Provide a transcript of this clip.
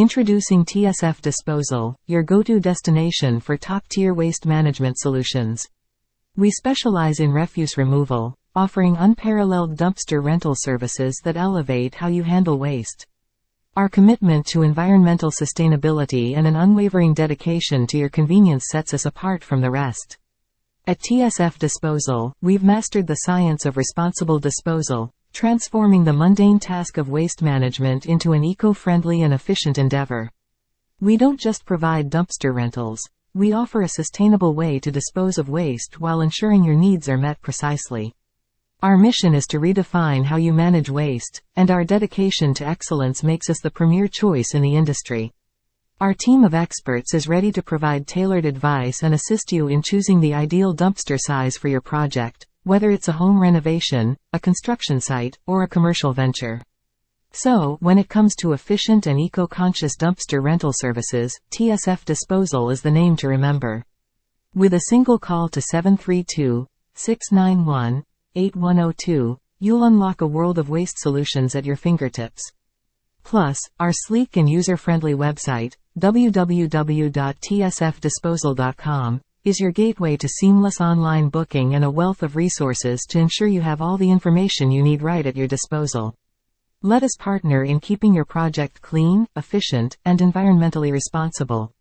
Introducing TSF Disposal, your go-to destination for top-tier waste management solutions. We specialize in refuse removal, offering unparalleled dumpster rental services that elevate how you handle waste. Our commitment to environmental sustainability and an unwavering dedication to your convenience sets us apart from the rest. At TSF Disposal, we've mastered the science of responsible disposal, transforming the mundane task of waste management into an eco-friendly and efficient endeavor. We don't just provide dumpster rentals. We offer a sustainable way to dispose of waste while ensuring your needs are met precisely. Our mission is to redefine how you manage waste, and our dedication to excellence makes us the premier choice in the industry. Our team of experts is ready to provide tailored advice and assist you in choosing the ideal dumpster size for your project, whether it's a home renovation, a construction site, or a commercial venture. So, when it comes to efficient and eco-conscious dumpster rental services, TSF Disposal is the name to remember. With a single call to 732-691-8102, you'll unlock a world of waste solutions at your fingertips. Plus, our sleek and user-friendly website, www.tsfdisposal.com, is your gateway to seamless online booking and a wealth of resources to ensure you have all the information you need right at your disposal. Let us partner in keeping your project clean, efficient, and environmentally responsible.